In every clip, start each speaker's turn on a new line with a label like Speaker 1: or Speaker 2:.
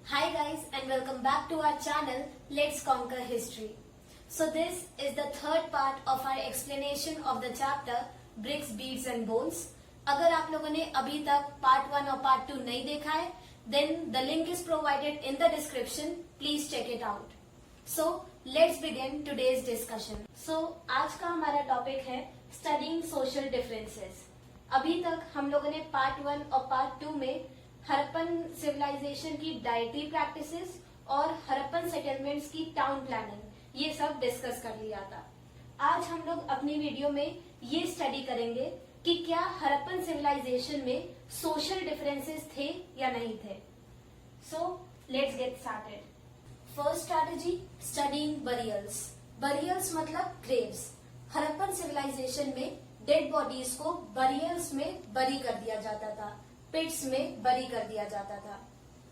Speaker 1: Hi guys and welcome back to our channel Let's Conquer History. So this is the third part of our explanation of the chapter Bricks, Beads and Bones. अगर आप लोगों ने अभी तक part 1 और part 2 नहीं देखा है then the link is provided in the description. Please check it out. So let's begin today's discussion. So आज का हमारा टॉपिक है studying social differences. अभी तक हम लोगों ने पार्ट 1 और पार्ट 2 में हड़प्पन सिविलाइजेशन की डाइटरी प्रैक्टिसेस और हड़प्पन सेटलमेंट्स की टाउन प्लानिंग ये सब डिस्कस कर लिया था। आज हम लोग अपनी वीडियो में ये स्टडी करेंगे कि क्या हड़प्पन सिविलाइजेशन में सोशल डिफरेंसेस थे या नहीं थे। So let's get started. First strategy, studying burials. Burials मतलब ग्रेव्स। हड़प्पन सिविलाइजेशन में डेड बॉडीज को बरियल्स में बरी कर दिया जाता था, पिट्स में बरी कर दिया जाता था।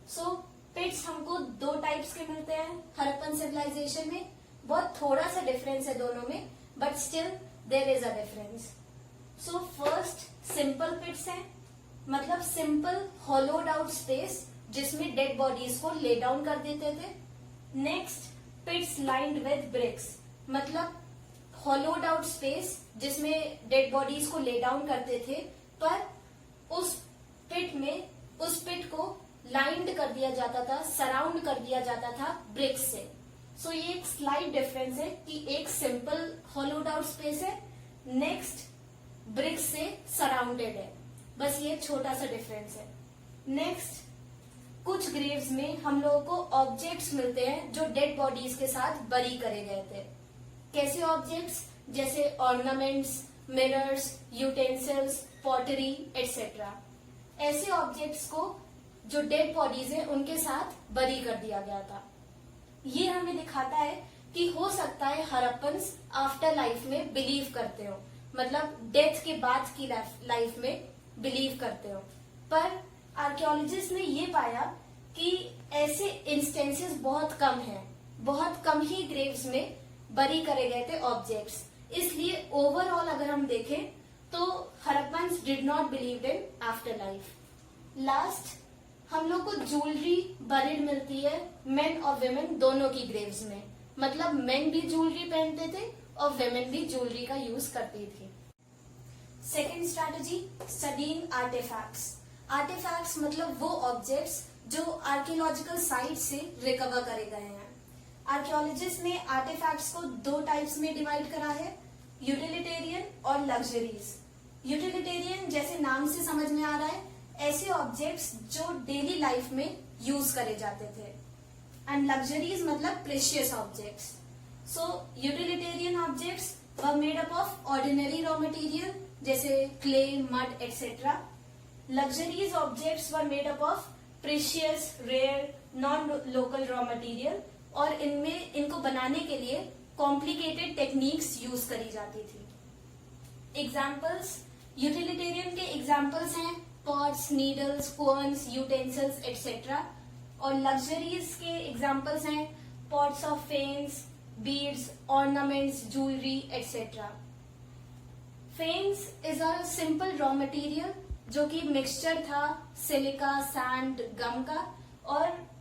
Speaker 1: सो पिट्स हमको दो टाइप्स के मिलते हैं हड़प्पन सिविलाइजेशन में। बहुत थोड़ा सा डिफरेंस है दोनों में, but still there is a difference. So first simple pits हैं, मतलब सिंपल होलोड आउट स्पेस जिसमें डेड बॉडीज को ले डाउन कर देते थे। Next pits lined with bricks, मतलब होलोड आउट स्पेस जिसमें डेड बॉडीज को ले डाउन करते थे, पर उस पिट को लाइंड कर दिया जाता था, सराउंड कर दिया जाता था ब्रिक्स से। सो ये एक स्लाइट डिफरेंस है कि एक सिंपल होलोड आउट स्पेस है, नेक्स्ट ब्रिक्स से सराउंडेड है। बस ये छोटा सा डिफरेंस है। नेक्स्ट कुछ ग्रेव्स में हम लोगों को ऑब्जेक्ट्स मिलते हैं जो डेड बॉडीज के साथ बरी करे गए थे। कैसे ऑब्जेक्ट्स? जैसे ornaments, mirrors, utensils, pottery etcetera. ऐसे ऑब्जेक्ट्स को जो डेड बॉडीज हैं उनके साथ बरी कर दिया गया था। ये हमें दिखाता है कि हो सकता है हड़प्पन्स आफ्टर लाइफ में बिलीव करते हो, मतलब डेथ के बाद की लाइफ में बिलीव करते हो। पर आर्कियोलॉजिस्ट ने ये पाया कि ऐसे इंस्टेंसेस बहुत कम हैं, बहुत कम ही ग्रेव्स में बरी करे गए थे ऑब्जेक्ट्स। इसलिए ओवरऑल अगर हम देखें तो Harappans did not believe in after life. Last हम लोग को ज्वेलरी बरीड मिलती है मेन और वेमेन दोनों की ग्रेव्स में, मतलब मेन भी ज्वेलरी पहनते थे और वेमेन भी ज्वेलरी का यूज करती थी। Second strategy, studying artifacts. Artifacts मतलब वो ऑब्जेक्ट्स जो आर्कियोलॉजिकल साइट से रिकवर करे गए हैं। आर्कियोलॉजिस्ट ने आर्टिफैक्ट्स को दो टाइप्स में डिवाइड करा है, यूटिलिटेरियन और लग्जरीज। यूटिलिटेरियन जैसे नाम से समझ में आ रहा है, ऐसे ऑब्जेक्ट्स जो डेली लाइफ में यूज करे जाते थे। एंड लग्जरीज मतलब precious objects. So utilitarian objects were made up of ordinary raw material जैसे clay, mud etcetera. Luxuries objects were made up of precious, rare, non local raw material, और इनमें इनको बनाने के लिए कॉम्प्लिकेटेड टेक्निक्स यूज करी जाती थी। एग्जाम्पल्स, यूटिलिटेरियन के एग्जाम्पल्स हैं pots, needles, cones, utensils etcetera. और लग्जरीज के एग्जाम्पल्स हैं pots of faience, beads, ornaments, jewellery etcetera. Faience is a simple raw material जो कि मिक्सचर था सिलिका, सैंड, गम का, और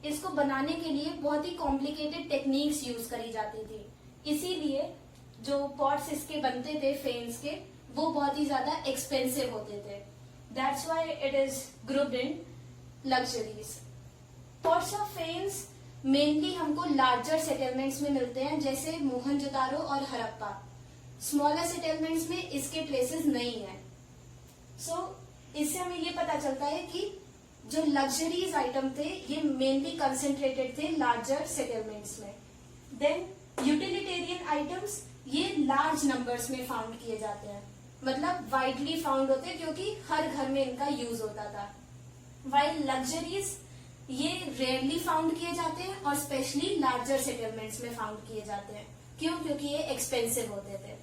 Speaker 1: इसको बनाने के लिए बहुत ही कॉम्प्लिकेटेड टेक्निक्स यूज करी जाती थी। इसीलिए जो पॉट्स इसके बनते थे फेन्स के, वो बहुत ही ज्यादा एक्सपेंसिव होते थे। That's why it is grouped in luxuries. Pots of faience mainly हमको लार्जर सेटलमेंट्स में मिलते हैं जैसे मोहनजोदारो और हड़प्पा। स्मॉलर सेटलमेंट्स में इसके ट्रेसेस नहीं है। सो इससे हमें ये पता चलता है कि जो लग्जरीज आइटम थे ये मेनली कंसेंट्रेटेड थे लार्जर सेटलमेंट्स में। देन यूटिलिटेरियन आइटम्स ये लार्ज नंबर्स में फाउंड किए जाते हैं, मतलब वाइडली फाउंड होते हैं क्योंकि हर घर में इनका यूज होता था। वाइल लग्जरीज ये रेयरली फाउंड किए जाते हैं और स्पेशली लार्जर सेटलमेंट्स में फाउंड किए जाते हैं। क्यों? क्योंकि ये एक्सपेंसिव होते थे।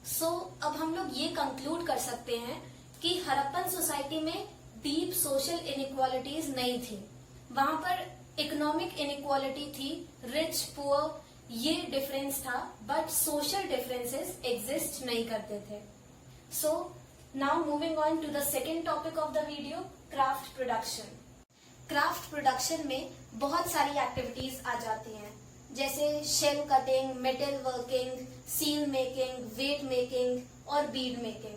Speaker 1: सो अब हम लोग ये कंक्लूड कर सकते हैं कि हड़प्पन सोसाइटी में डीप सोशल इनइक्वालिटीज नहीं थी। वहां पर इकोनॉमिक इनइक्वालिटी थी, रिच पुअर ये डिफरेंस था, बट सोशल डिफरेंसेस एग्जिस्ट नहीं करते थे। So now moving on to the second topic of the video, craft production. Craft production में बहुत सारी एक्टिविटीज आ जाती हैं, जैसे shell cutting, metal working, seal making, weight making और बीड मेकिंग।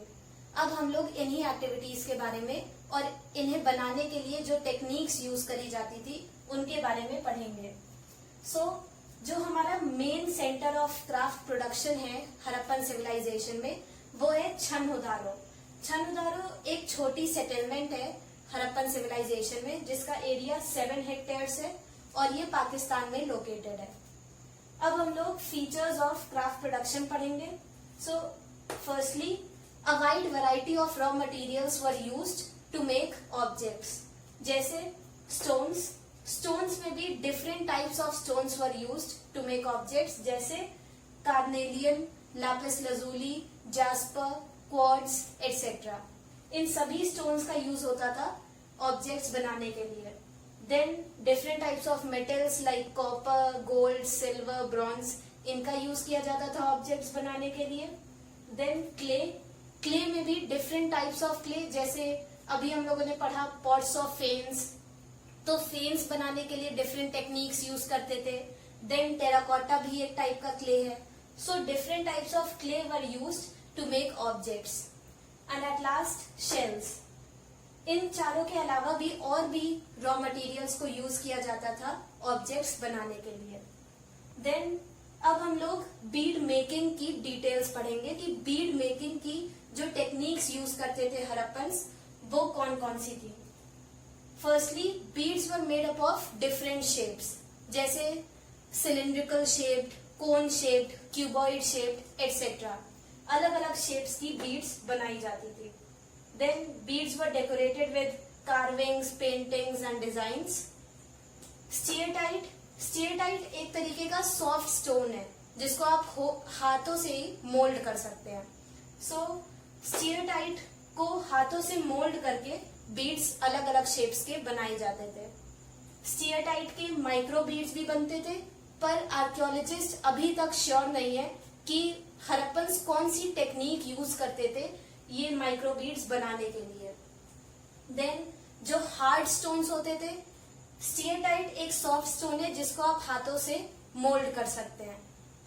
Speaker 1: अब हम लोग इन्हीं एक्टिविटीज के बारे में और इन्हें बनाने के लिए जो टेक्निक्स यूज करी जाती थी उनके बारे में पढ़ेंगे। जो हमारा main centre of craft production है हड़प्पन सिविलाइजेशन में, वो है छन्हुदारो। छन्हुदारो एक छोटी सेटलमेंट है हड़प्पन सिविलाइजेशन में, जिसका एरिया 7 हेक्टेयर्स है और ये पाकिस्तान में लोकेटेड है। अब हम लोग फीचर्स ऑफ क्राफ्ट प्रोडक्शन पढ़ेंगे। Firstly, a wide variety of raw materials were used to make objects, जैसे स्टोन्स में भी different types of stones were used to make objects, जैसे carnelian, lapis lazuli, jasper, quartz etcetera. इन सभी stones का use होता था ऑब्जेक्ट्स बनाने के लिए। Then different types of metals like copper, gold, silver, bronze, इनका यूज किया जाता था ऑब्जेक्ट्स बनाने के लिए। देन क्ले में भी डिफरेंट टाइप्स ऑफ क्ले, जैसे अभी हम लोगों ने पढ़ा पॉट्स ऑफ फेन्स, तो फेन्स बनाने के लिए डिफरेंट टेक्निक्स यूज करते थे। देन टेराकोटा भी एक टाइप का क्ले है। So different types of clay were used to make objects. And at last shells. इन चारों के अलावा भी और भी रॉ मटेरियल्स को यूज किया जाता था ऑब्जेक्ट्स बनाने के लिए। देन अब हम लोग बीड मेकिंग की डिटेल्स पढ़ेंगे कि बीड मेकिंग की जो टेक्निक्स यूज करते थे हड़प्पन्स, वो कौन कौन सी थी। Firstly, beads were made up of different shapes, जैसे cylindrical shaped, cone shaped, cuboid shaped etcetera. अलग अलग शेप्स की बीड्स बनाई जाती थी। Then beads were decorated with carvings, paintings and designs. Steatite एक तरीके का सॉफ्ट स्टोन है जिसको आप हाथों से ही मोल्ड कर सकते हैं। स्टीयरटाइट को हाथों से मोल्ड करके बीड्स अलग अलग शेप्स के बनाए जाते थे। स्टीयरटाइट के माइक्रो बीड्स भी बनते थे, पर आर्कियोलॉजिस्ट अभी तक श्योर नहीं है कि हड़प्पन्स कौन सी टेक्निक यूज करते थे ये माइक्रो बीड्स बनाने के लिए। देन जो हार्ड स्टोन्स होते थे, स्टीयरटाइट एक सॉफ्ट स्टोन है जिसको आप हाथों से मोल्ड कर सकते हैं,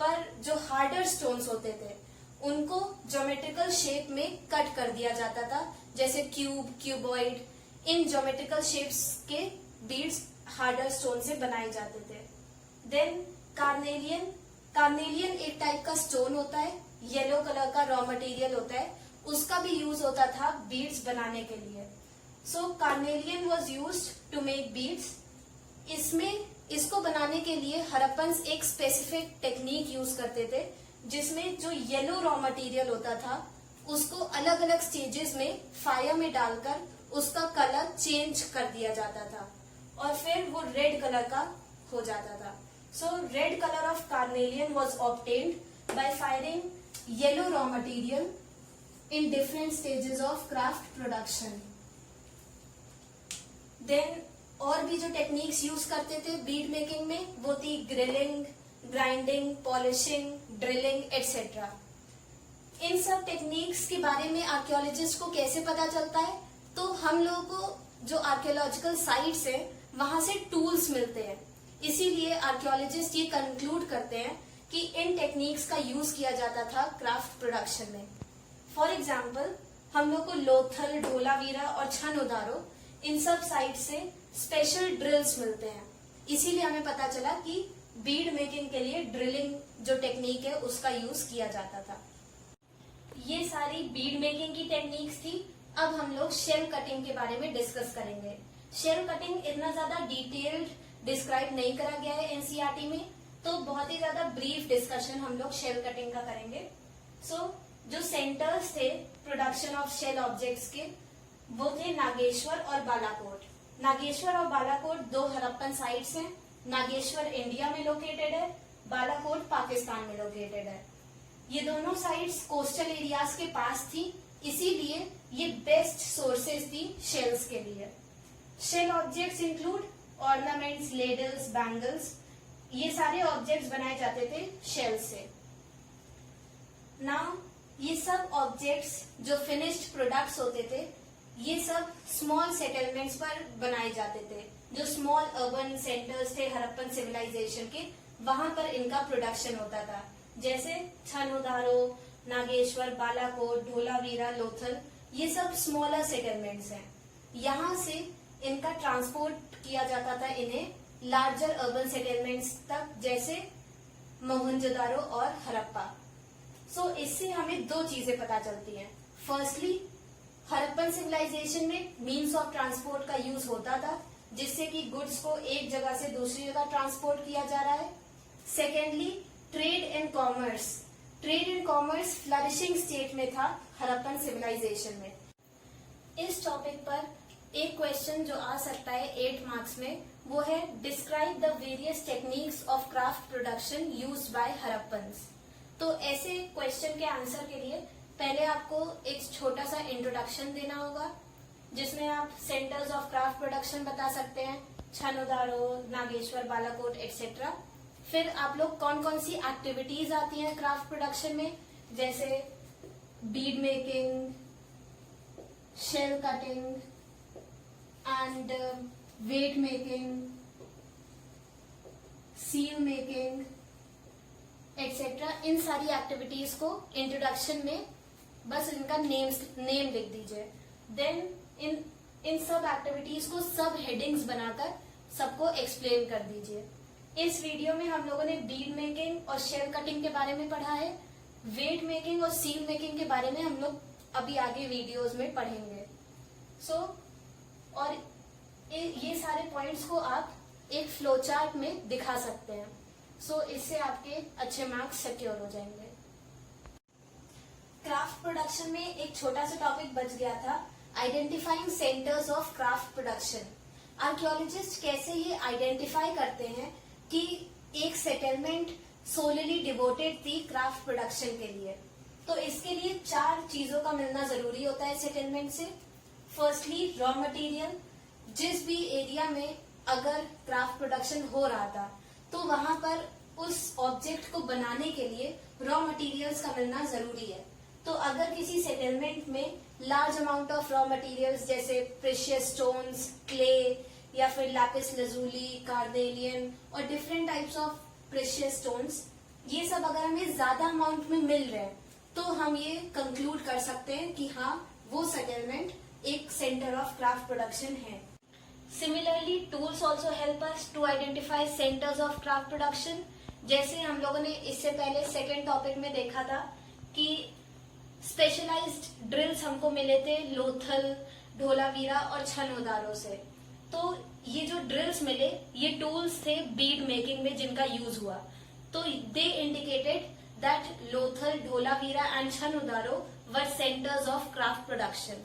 Speaker 1: पर जो हार्डर स्टोन्स होते थे उनको ज्योमेट्रिकल शेप में कट कर दिया जाता था, जैसे क्यूब, क्यूबॉइड। इन ज्योमेट्रिकल शेप्स के बीड्स हार्डर स्टोन से बनाए जाते थे। देन कार्नेलियन एक टाइप का स्टोन होता है, येलो कलर का रॉ मटेरियल होता है, उसका भी यूज होता था बीड्स बनाने के लिए। Carnelian was used to make beads. इसको बनाने के लिए हड़प्पन्स एक स्पेसिफिक टेक्निक यूज करते थे, जिसमें जो येलो रॉ मटेरियल होता था उसको अलग अलग स्टेजेस में फायर में डालकर उसका कलर चेंज कर दिया जाता था और फिर वो रेड कलर का हो जाता था। Red colour of carnelian was obtained by firing yellow raw material in different stages of craft production. Then और भी जो टेक्निक्स यूज करते थे बीड मेकिंग में, वो थी grilling, grinding, polishing, drilling etcetera. इन सब टेक्निक्स के बारे में आर्कियोलॉजिस्ट को कैसे पता चलता है, तो हम लोगों को जो आर्कियोलॉजिकल साइट्स है वहां से टूल्स मिलते हैं। इसीलिए आर्कियोलॉजिस्ट ये कंक्लूड करते हैं कि इन टेक्निक्स का यूज किया जाता था क्राफ्ट प्रोडक्शन में। फॉर एग्जाम्पल, हम लोग को लोथल, धोलावीरा और छन्हुदारो, इन सब साइट से स्पेशल ड्रिल्स मिलते हैं। इसीलिए हमें पता चला कि बीड मेकिंग के लिए ड्रिलिंग जो टेक्निक है उसका यूज किया जाता था। ये सारी बीड मेकिंग की टेक्निक्स थी। अब हम लोग शेल कटिंग के बारे में डिस्कस करेंगे। शेल कटिंग इतना ज्यादा डिटेल्ड डिस्क्राइब नहीं करा गया है एनसीईआरटी में, तो बहुत ही ज्यादा ब्रीफ डिस्कशन हम लोग शेल कटिंग का करेंगे। जो सेंटर्स थे प्रोडक्शन ऑफ शेल ऑब्जेक्ट्स के, वो थे नागेश्वर और बालाकोट। नागेश्वर और बालाकोट दो हड़प्पन साइट्स हैं। नागेश्वर इंडिया में लोकेटेड है, बालाकोट पाकिस्तान में लोकेटेड है। ये दोनों साइट्स कोस्टल एरियाज के पास थी, इसीलिए ये बेस्ट सोर्सेज थी शेल्स के लिए। Shell objects include ornaments, ladles, bangles. ये सारे ऑब्जेक्ट्स बनाए जाते थे शेल से। नाउ ये सब ऑब्जेक्ट्स जो फिनिश्ड प्रोडक्ट्स होते थे, ये सब स्मॉल सेटलमेंट्स पर बनाए जाते थे। जो स्मॉल अर्बन सेंटर्स थे हड़प्पन सिविलाइजेशन के, वहां पर इनका प्रोडक्शन होता था। जैसे छनोदारो, नागेश्वर, बालाकोट, धोलावीरा, लोथल, ये सब स्मॉलर सेटलमेंट्स हैं। यहाँ से इनका ट्रांसपोर्ट किया जाता था इन्हें लार्जर अर्बन सेटलमेंट्स तक, जैसे मोहनजोदारो और हड़प्पा। सो इससे हमें दो चीजें पता चलती हैं। फर्स्टली, हड़प्पन सिविलाइजेशन में मीन्स ऑफ ट्रांसपोर्ट का यूज होता था, जिससे कि गुड्स को एक जगह से दूसरी जगह ट्रांसपोर्ट किया जा रहा है। Secondly, trade and commerce. Trade and commerce flourishing state में था हड़प्पन सिविलाइजेशन में। इस टॉपिक पर एक क्वेश्चन जो आ सकता है 8 मार्क्स में, वो है describe the various techniques of craft production used by Harappans. तो ऐसे क्वेश्चन के आंसर के लिए पहले आपको एक छोटा सा इंट्रोडक्शन देना होगा, जिसमें आप सेंटर्स ऑफ क्राफ्ट प्रोडक्शन बता सकते हैं, छनोदारो, नागेश्वर, बालाकोट एक्सेट्रा। फिर आप लोग कौन कौन सी एक्टिविटीज आती हैं क्राफ्ट प्रोडक्शन में, जैसे bead making, shell cutting and weight making, seal making etcetera. इन सारी एक्टिविटीज को इंट्रोडक्शन में बस इनका नेम लिख दीजिए। देन इन सब एक्टिविटीज को सब हेडिंग्स बनाकर सबको एक्सप्लेन कर दीजिए। इस वीडियो में हम लोगों ने बीड मेकिंग और शेल कटिंग के बारे में पढ़ा है। वेट मेकिंग और सील मेकिंग के बारे में हम लोग अभी आगे वीडियोस में पढ़ेंगे। और ये सारे पॉइंट्स को आप एक फ्लो चार्ट में दिखा सकते हैं। इससे आपके अच्छे मार्क्स सिक्योर हो जाएंगे। क्राफ्ट प्रोडक्शन में एक छोटा सा टॉपिक बच गया था, identifying centres of craft production. Archaeologist कैसे ये आइडेंटिफाई करते हैं कि एक सेटलमेंट सोलली डिवोटेड थी क्राफ्ट प्रोडक्शन के लिए। तो इसके लिए 4 चीजों का मिलना जरूरी होता है सेटलमेंट से। Firstly, raw material. जिस भी एरिया में अगर क्राफ्ट प्रोडक्शन हो रहा था, तो वहां पर उस ऑब्जेक्ट को बनाने के लिए रॉ मटेरियल्स का मिलना जरूरी है। तो अगर किसी सेटलमेंट में large amount of raw materials जैसे प्रेशियस स्टोन्स, क्ले या फिर लैपिस लजूली, कार्नेलियन और different types of precious stones, ये सब अगर हमें ज्यादा अमाउंट में मिल रहे हैं, तो हम ये कंक्लूड कर सकते हैं कि हाँ, वो सेटलमेंट एक सेंटर ऑफ क्राफ्ट प्रोडक्शन है। Similarly, tools also help us to identify centres of craft production. जैसे हम लोगों ने इससे पहले सेकेंड टॉपिक में देखा था कि स्पेशलाइज्ड ड्रिल्स हमको मिले थे लोथल, धोलावीरा और छनोदारो से। तो ये जो ड्रिल्स मिले, ये टूल्स थे बीड मेकिंग में जिनका यूज हुआ। तो they indicated that Lothal, Dholavira and Chanhudaro were centres of craft production.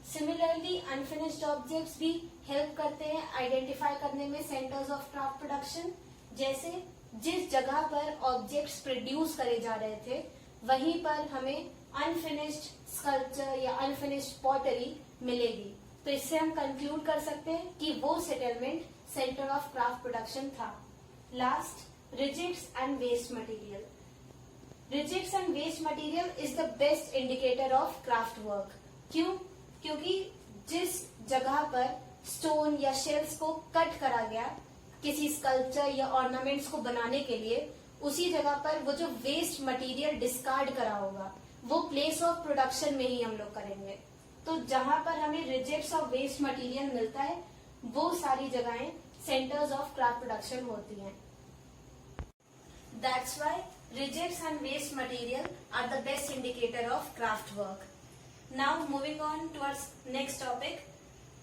Speaker 1: Similarly, unfinished objects भी हेल्प करते हैं आइडेंटिफाई करने में सेंटर्स ऑफ क्राफ्ट प्रोडक्शन। जैसे जिस जगह पर ऑब्जेक्ट्स प्रोड्यूस करे जा रहे थे, वहीं पर हमें अनफिनिश्ड स्कल्पचर या अनफिनिश्ड पॉटरी मिलेगी। तो इससे हम कंक्लूड कर सकते हैं कि वो settlement centre of craft production था। Last, rejects and waste material. Rejects and waste material is the best indicator of craft work. क्यों? क्योंकि जिस जगह पर स्टोन या शेल्स को कट करा गया किसी स्कल्पचर या ऑर्नामेंट्स को बनाने के लिए, उसी जगह पर वो जो वेस्ट मटेरियल डिस्कार्ड करा होगा, वो प्लेस ऑफ प्रोडक्शन में ही हम लोग करेंगे। तो जहां पर हमें रिजेक्ट्स ऑफ वेस्ट मटेरियल मिलता है, वो सारी जगहें सेंटर्स ऑफ क्राफ्ट प्रोडक्शन होती हैं। That's why rejects and waste material are the best indicator of craft work. Now moving on towards next topic,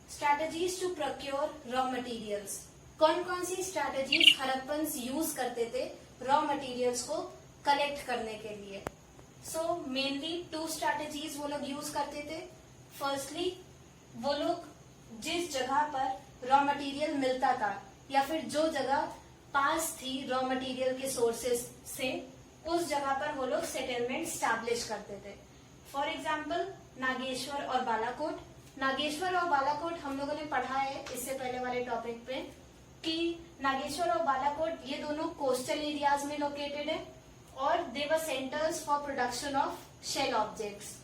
Speaker 1: strategies to procure raw materials. कौन कौन सी strategies Harappans use करते थे raw materials को collect करने के लिए? मेनली 2 स्ट्रैटेजीज वो लोग यूज करते थे। फर्स्टली, वो लोग जिस जगह पर रॉ मटेरियल मिलता था या फिर जो जगह पास थी रॉ मटेरियल के सोर्सेस से, उस जगह पर वो लोग सेटलमेंट स्टैब्लिश करते थे। फॉर एग्जाम्पल, नागेश्वर और बालाकोट। नागेश्वर और बालाकोट हम लोगों ने पढ़ा है इससे पहले वाले टॉपिक पे कि नागेश्वर और बालाकोट ये दोनों कोस्टल एरियाज में लोकेटेड है और they were centres for production of shell objects.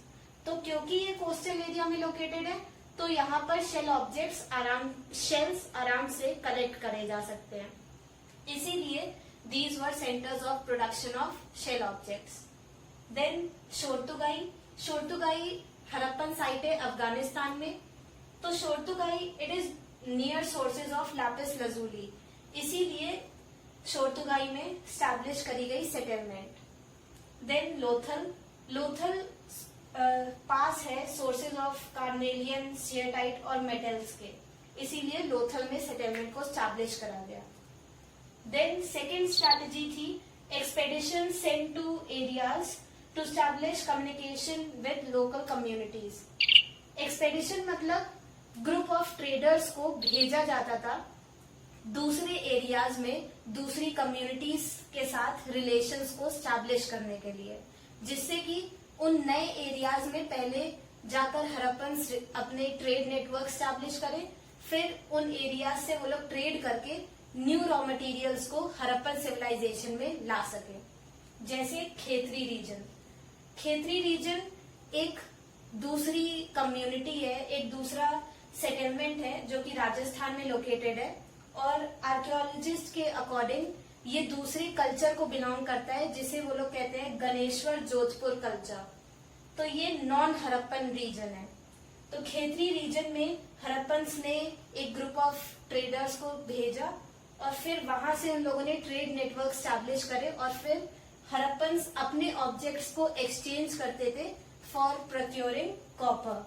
Speaker 1: तो क्योंकि ये कोस्टल एरिया में लोकेटेड है, तो यहाँ पर शेल्स आराम से कलेक्ट करे जा सकते हैं, इसीलिए these were centres of production of shell objects. Then Shortughai Harappan site है अफगानिस्तान में। तो Shortughai it is near sources of lapis lazuli, इसीलिए शोरतुगाई में स्टैब्लिश करी गई सेटलमेंट। देन लोथल पास है सोर्सेज ऑफ कार्नेलियन, सियरटाइट और मेटल्स के, इसीलिए लोथल में सेटलमेंट को स्टैब्लिश करा गया। देन सेकेंड स्ट्रैटेजी थी expedition sent to areas to establish communication with local communities. Expedition मतलब ग्रुप ऑफ ट्रेडर्स को भेजा जाता था दूसरे एरियाज में दूसरी कम्युनिटीज के साथ रिलेशंस को स्टैब्लिश करने के लिए, जिससे कि उन नए एरियाज में पहले जाकर हड़प्पन अपने ट्रेड नेटवर्क स्टैब्लिश करें, फिर उन एरियाज से वो लोग ट्रेड करके न्यू रॉ मटेरियल्स को हड़प्पन सिविलाइजेशन में ला सके। जैसे खेतरी रीजन एक दूसरी कम्युनिटी है, एक दूसरा सेटलमेंट है जो कि राजस्थान में लोकेटेड है, और आर्कियोलॉजिस्ट के अकॉर्डिंग ये दूसरे कल्चर को बिलोंग करता है जिसे वो लोग कहते हैं गणेश्वर जोधपुर कल्चर। तो ये नॉन हड़प्पन रीजन है। तो खेतरी रीजन में हड़प्पन्स ने एक ग्रुप ऑफ ट्रेडर्स को भेजा और फिर वहां से उन लोगों ने ट्रेड नेटवर्क स्टैब्लिश करे और फिर हड़प्पन्स अपने ऑब्जेक्ट्स को एक्सचेंज करते थे फॉर प्रोक्योरिंग कॉपर।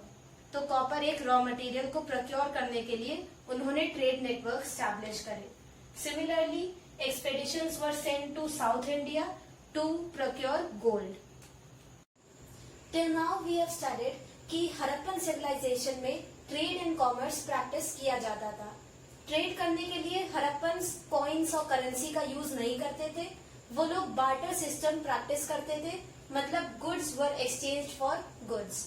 Speaker 1: तो कॉपर एक रॉ मटेरियल को प्रोक्योर करने के लिए उन्होंने ट्रेड नेटवर्क स्टैब्लिश करे। Similarly expeditions were sent to south India to procure gold. Till now we have studied कि हड़प्पन सिविलाइजेशन में ट्रेड एंड कॉमर्स प्रैक्टिस किया जाता था। ट्रेड करने के लिए हड़प्पन्स कॉइन्स और करेंसी का यूज नहीं करते थे, वो लोग बार्टर सिस्टम प्रैक्टिस करते थे, मतलब goods were exchange for goods.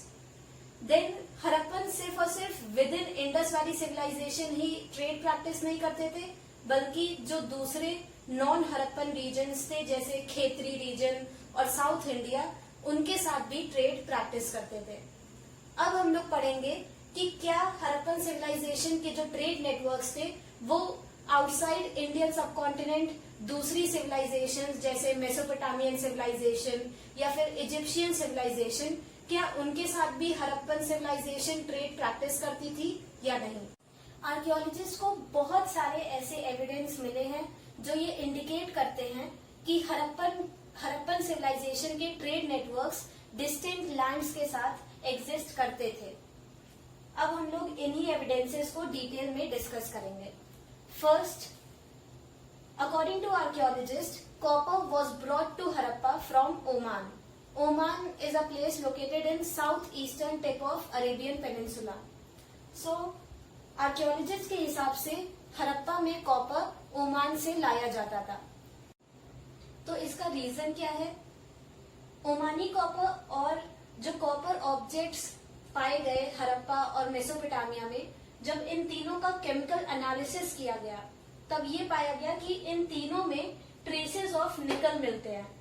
Speaker 1: Then Harappan सिर्फ और सिर्फ within Indus valley civilisation ही ट्रेड प्रैक्टिस नहीं करते थे, बल्कि जो दूसरे नॉन हड़प्पन रीजन्स थे जैसे खेतरी रीजन और साउथ इंडिया, उनके साथ भी ट्रेड प्रैक्टिस करते थे। अब हम लोग पढ़ेंगे कि क्या हड़प्पन सिविलाइजेशन के जो ट्रेड नेटवर्क्स थे वो आउटसाइड इंडियन सबकॉन्टिनेंट दूसरी सिविलाइजेशन जैसे मेसोपोटामियन सिविलाइजेशन या फिर इजिप्शियन सिविलाइजेशन, क्या उनके साथ भी हड़प्पन सिविलाइजेशन ट्रेड प्रैक्टिस करती थी या नहीं। आर्कियोलॉजिस्ट को बहुत सारे ऐसे एविडेंस मिले हैं जो ये इंडिकेट करते हैं कि हड़प्पन सिविलाइजेशन के ट्रेड नेटवर्क्स डिस्टिंक्ट लैंड्स के साथ एग्जिस्ट करते थे। अब हम लोग इन्हीं एविडेंसेस को डिटेल में डिस्कस करेंगे। First, according to archaeologist, copper was brought to Harappa from Oman. Oman is a place located in southeastern tip of Arabian Peninsula. So, archaeologist के हिसाब से हड़प्पा में कॉपर ओमान से लाया जाता था। तो इसका रीजन क्या है? ओमानी कॉपर और जो कॉपर ऑब्जेक्ट्स पाए गए हड़प्पा और मेसोपोटामिया में, जब इन तीनों का केमिकल एनालिसिस किया गया तब ये पाया गया कि इन तीनों में ट्रेसेस ऑफ निकल मिलते हैं।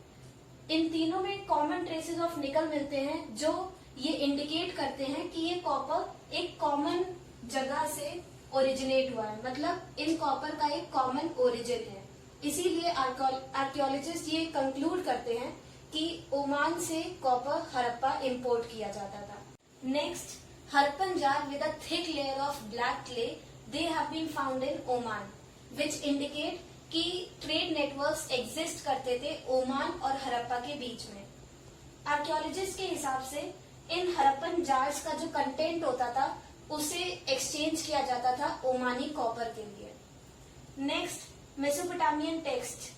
Speaker 1: इन तीनों में कॉमन ट्रेसेस ऑफ निकल मिलते हैं जो ये इंडिकेट करते हैं कि ये कॉपर एक कॉमन जगह से ओरिजिनेट हुआ है, मतलब इन कॉपर का एक कॉमन ओरिजिन है। इसीलिए आर्कियोलॉजिस्ट ये कंक्लूड करते हैं कि ओमान से कॉपर हड़प्पा इंपोर्ट किया जाता था। Next, Harappan jar with a thick layer of black clay they have been found in Oman, which indicate कि ट्रेड नेटवर्क्स एग्जिस्ट करते थे ओमान और हड़प्पा के बीच में। आर्कियोलॉजिस्ट के हिसाब से इन हड़प्पन जार्स का जो कंटेंट होता था उसे एक्सचेंज किया जाता था ओमानी कॉपर के लिए। Next, Mesopotamian text.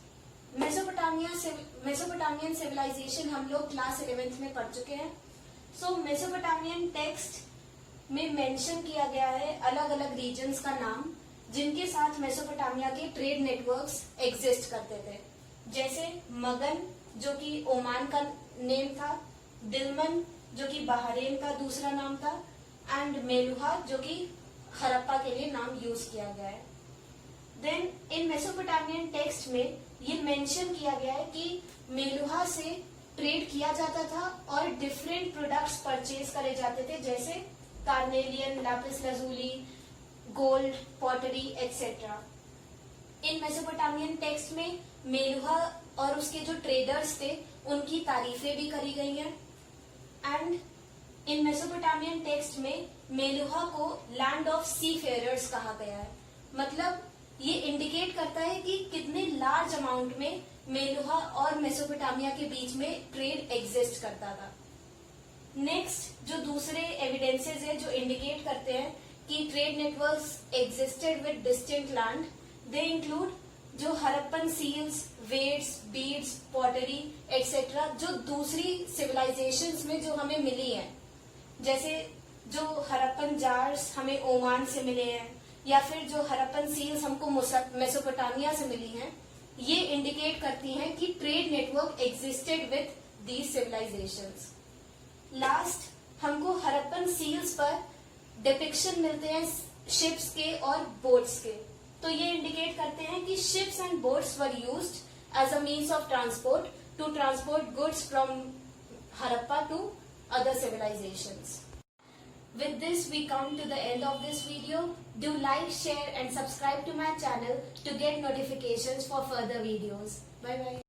Speaker 1: Mesopotamian civilization हम लोग क्लास 11th में पढ़ चुके हैं। सो मेसोपोटामियन टेक्स्ट में मेंशन किया गया है अलग अलग रीजन्स का नाम जिनके साथ मेसोपोटामिया के ट्रेड नेटवर्क्स एग्जिस्ट करते थे, जैसे मगन जो कि ओमान का नेम था, दिलमन जो कि बहरीन का दूसरा नाम था, एंड मेलुहा जो कि हड़प्पा के लिए नाम यूज किया गया है। देन इन मेसोपोटामियन टेक्स्ट में ये मेंशन किया गया है कि मेलुहा से ट्रेड किया जाता था और डिफरेंट प्रोडक्ट्स परचेज करे जाते थे, जैसे carnelian, lapis lazuli, gold, pottery etcetera. इन मेसोपोटामियन टेक्स्ट में मेलुहा और उसके जो ट्रेडर्स थे उनकी तारीफें भी करी गई हैं। एंड इन मेसोपोटामियन टेक्स्ट में मेलुहा को लैंड ऑफ सी फेयरर्स कहा गया है। मतलब ये इंडिकेट करता है कि कितने लार्ज अमाउंट में मेलुहा और मेसोपोटामिया के बीच में ट्रेड एग्जिस्ट करता था। नेक्स्ट जो दूसरे एविडेंसेस है जो इंडिकेट करते हैं कि trade networks existed with distinct land, they include जो Harappan seals, weights, beads, pottery etcetera जो दूसरी सिविलाइजेशंस में जो हमें मिली हैं, जैसे जो हरप्पन जार्स हमें ओमान से मिले हैं या फिर जो हरप्पन सील्स हमको मेसोपोटामिया से मिली हैं, ये इंडिकेट करती हैं कि trade network existed with these civilizations. Last हमको हरप्पन सील्स पर डिपिक्शन मिलते हैं शिप्स के और बोट्स के, तो ये इंडिकेट करते हैं कि ships and boats were used as a means of transport to transport goods from Harappa to other civilizations. With this we come to the end of this video. Do like, share and subscribe to my channel to get notifications for further videos. Bye bye.